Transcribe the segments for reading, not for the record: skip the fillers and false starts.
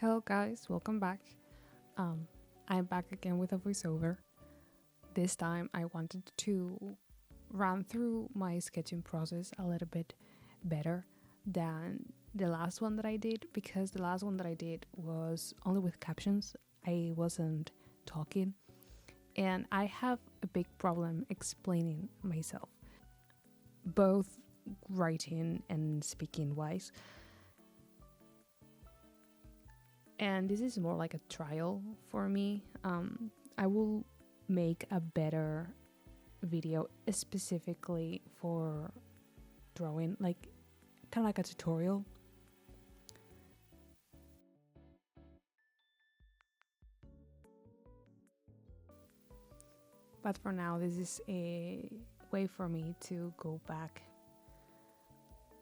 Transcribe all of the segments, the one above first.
Hello guys, welcome back. Um, I'm back again with a voiceover. This time I wanted to run through my sketching process a little bit better than the last one that I did, because the last one that I did was only with captions. I wasn't talking, and I have a big problem explaining myself, both writing and speaking wise. And this is more like a trial for me. I will make a better video specifically for drawing, like kind of like a tutorial. But for now, this is a way for me to go back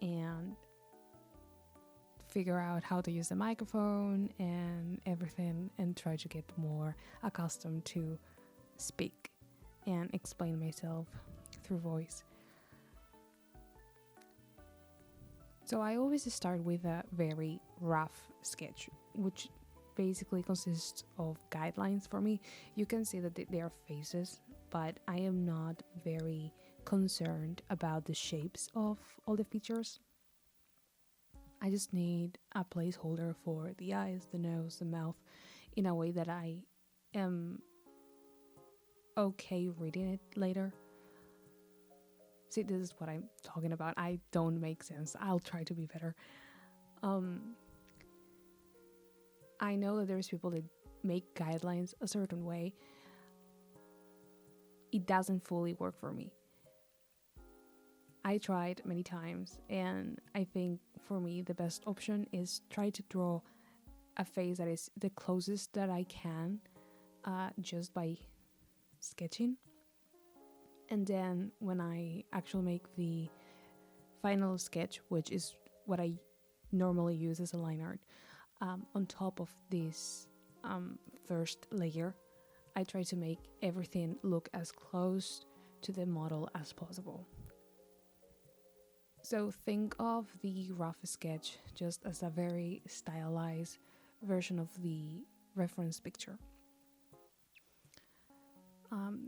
and figure out how to use the microphone and everything, and try to get more accustomed to speak and explain myself through voice. So I always start with a very rough sketch, which basically consists of guidelines for me. You can see that they are faces, but I am not very concerned about the shapes of all the features. I just need a placeholder for the eyes, the nose, the mouth, in a way that I am okay reading it later. See, this is what I'm talking about. I don't make sense. I'll try to be better. I know that there's people that make guidelines a certain way. It doesn't fully work for me. I tried many times, and I think for me the best option is try to draw a face that is the closest that I can, just by sketching. And then when I actually make the final sketch, which is what I normally use as a line art, on top of this first layer, I try to make everything look as close to the model as possible. So think of the rough sketch just as a very stylized version of the reference picture.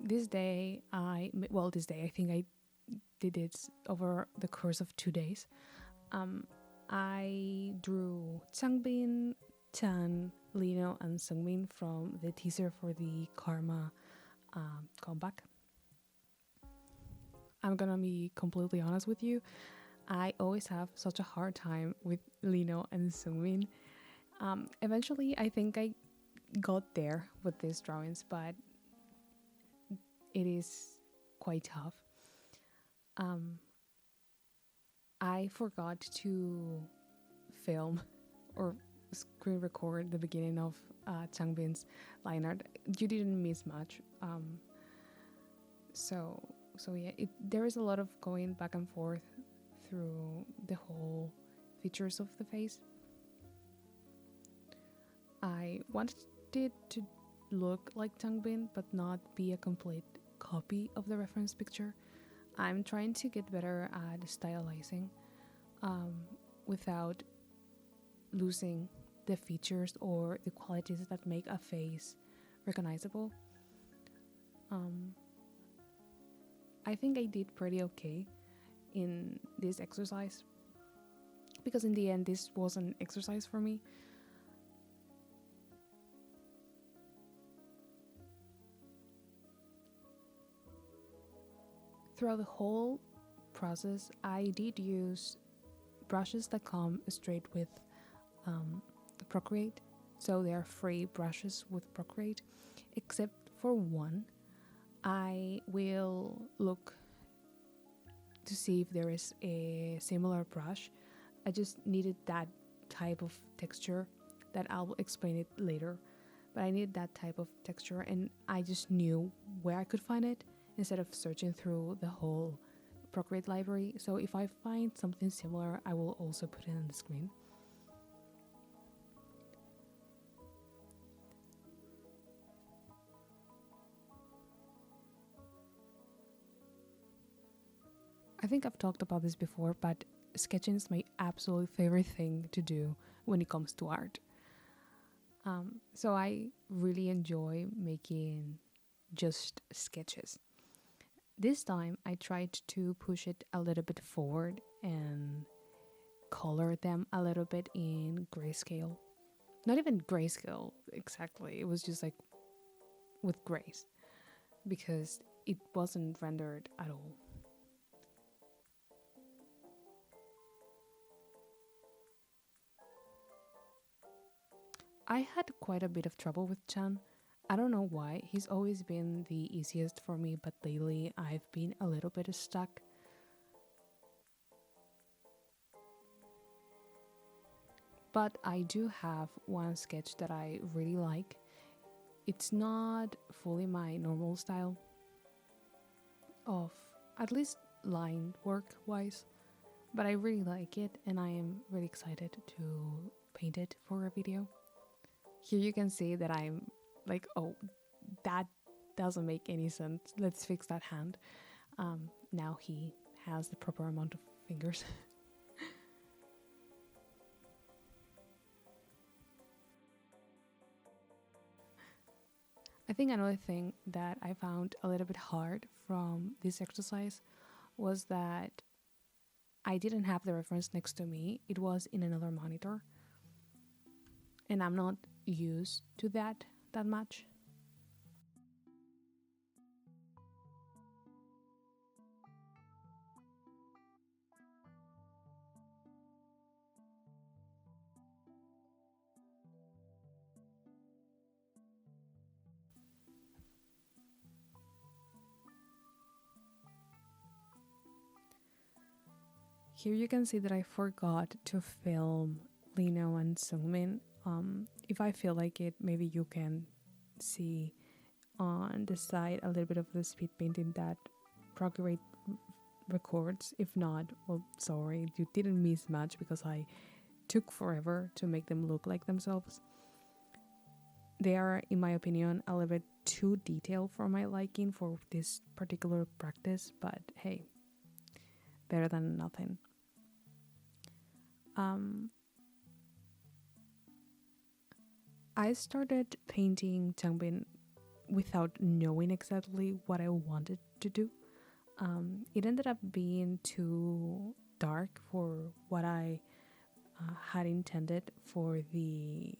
This day I think I did it over the course of 2 days. I drew Changbin, Chan, Lino, and Seungmin from the teaser for the Karma comeback. I'm gonna be completely honest with you. I always have such a hard time with Lino and Seungmin. Eventually, I think I got there with these drawings, but it is quite tough. I forgot to film or screen record the beginning of Changbin's line art. You didn't miss much. So yeah, there is a lot of going back and forth through the whole features of the face. I wanted it to look like Changbin, but not be a complete copy of the reference picture. I'm trying to get better at stylizing without losing the features or the qualities that make a face recognizable. I think I did pretty okay in this exercise, because in the end this was an exercise for me. Throughout the whole process, I did use brushes that come straight with Procreate. So they are free brushes with Procreate, except for one. I will look to see if there is a similar brush. I just needed that type of texture that I'll explain it later. But I needed that type of texture, and I just knew where I could find it instead of searching through the whole Procreate library. So if I find something similar, I will also put it on the screen. I think I've talked about this before, but sketching is my absolute favorite thing to do when it comes to art. So I really enjoy making just sketches. This time I tried to push it a little bit forward and color them a little bit in grayscale. Not even grayscale exactly, it was just like with grays because it wasn't rendered at all. I had quite a bit of trouble with Chan. I don't know why. He's always been the easiest for me, but lately I've been a little bit stuck. But I do have one sketch that I really like. It's not fully my normal style of, at least line work wise, but I really like it and I am really excited to paint it for a video. Here you can see that I'm like, oh, that doesn't make any sense. Let's fix that hand. Now he has the proper amount of fingers. I think another thing that I found a little bit hard from this exercise was that I didn't have the reference next to me. It was in another monitor. And I'm not used to that much. Here you can see that I forgot to film Lino and Sungmin. If I feel like it, maybe you can see on the side a little bit of the speed painting that procreate records. If not, well, sorry, you didn't miss much because I took forever to make them look like themselves. They are, in my opinion, a little bit too detailed for my liking for this particular practice, but hey, better than nothing. Um, I started painting Changbin without knowing exactly what I wanted to do. It ended up being too dark for what I had intended for the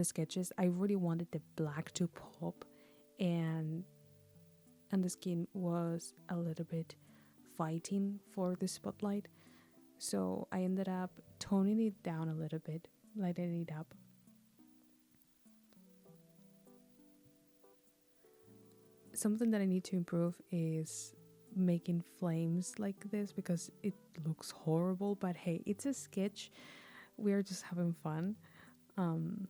sketches. I really wanted the black to pop, and the skin was a little bit fighting for the spotlight. So I ended up toning it down a little bit, lighting it up. Something that I need to improve is making flames like this because it looks horrible, but hey, it's a sketch. We're just having fun. Um,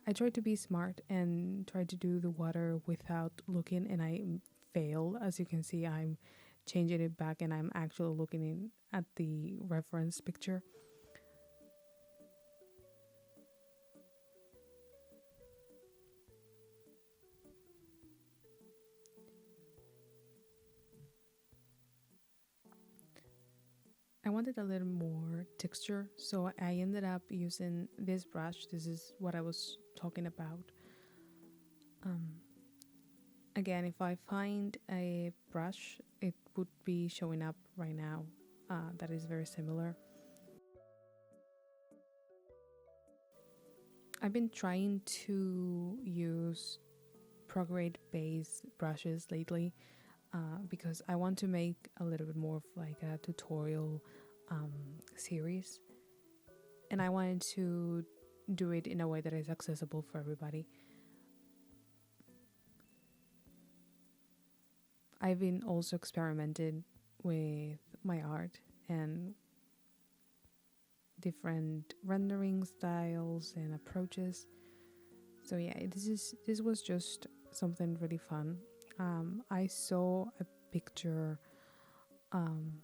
I try to be smart and try to do the water without looking, and I fail. As you can see, I'm changing it back and I'm actually looking in at the reference picture. I wanted a little more texture, so I ended up using this brush. This is what I was talking about. Um, Again, if I find a brush, it would be showing up right now. That is very similar. I've been trying to use procreate based brushes lately because I want to make a little bit more of like a tutorial series, and I wanted to do it in a way that is accessible for everybody. I've been also experimenting with my art and different rendering styles and approaches. So yeah, this was just something really fun. I saw a picture um,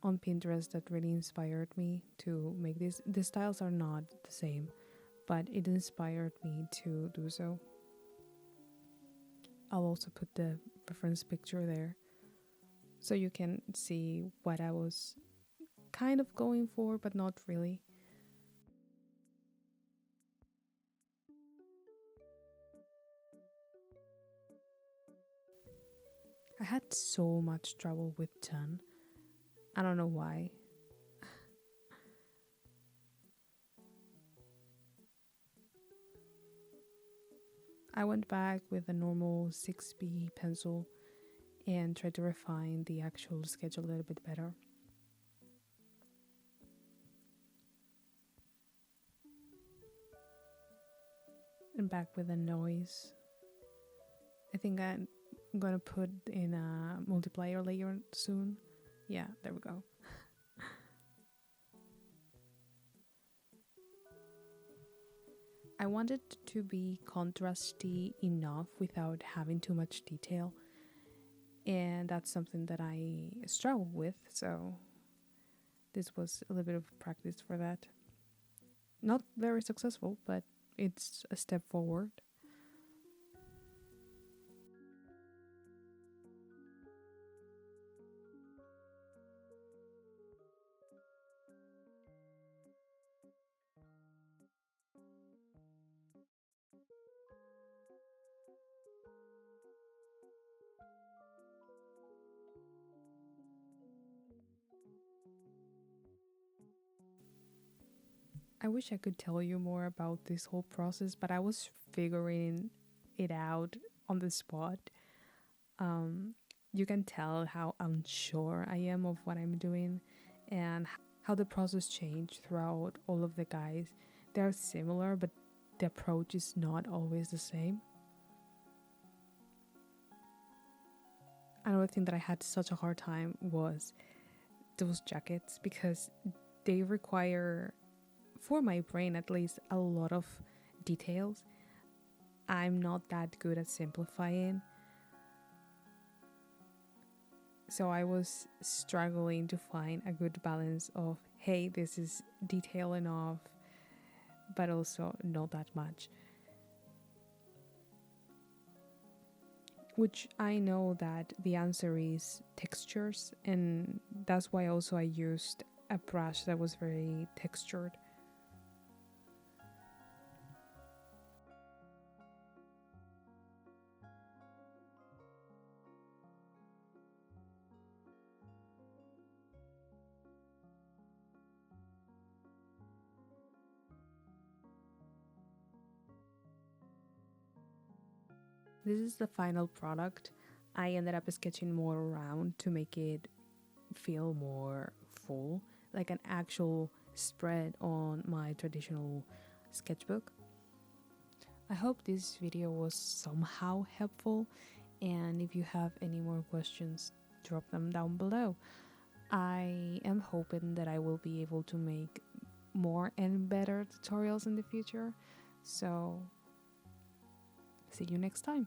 on Pinterest that really inspired me to make this. The styles are not the same, but it inspired me to do so. I'll also put the reference picture there. so you can see what I was kind of going for, but not really. I had so much trouble with 10. I don't know why. I went back with a normal 6B pencil and tried to refine the actual sketch a little bit better. And back with the noise. I think I'm gonna put in a multiplier layer soon. Yeah, there we go. I wanted to be contrasty enough without having too much detail, and that's something that I struggle with, so this was a little bit of practice for that. Not very successful, but it's a step forward. I wish I could tell you more about this whole process, but I was figuring it out on the spot. Um, you can tell how unsure I am of what I'm doing and how the process changed throughout all of the guys. They're similar, but the approach is not always the same. Another thing that I had such a hard time was those jackets because they require, for my brain at least, a lot of details. I'm not that good at simplifying. So I was struggling to find a good balance of, hey, this is detail enough, but also not that much. Which I know that the answer is textures, and that's why also I used a brush that was very textured. This is the final product. I ended up sketching more around to make it feel more full, like an actual spread on my traditional sketchbook. I hope this video was somehow helpful, and if you have any more questions, drop them down below. I am hoping that I will be able to make more and better tutorials in the future, so see you next time.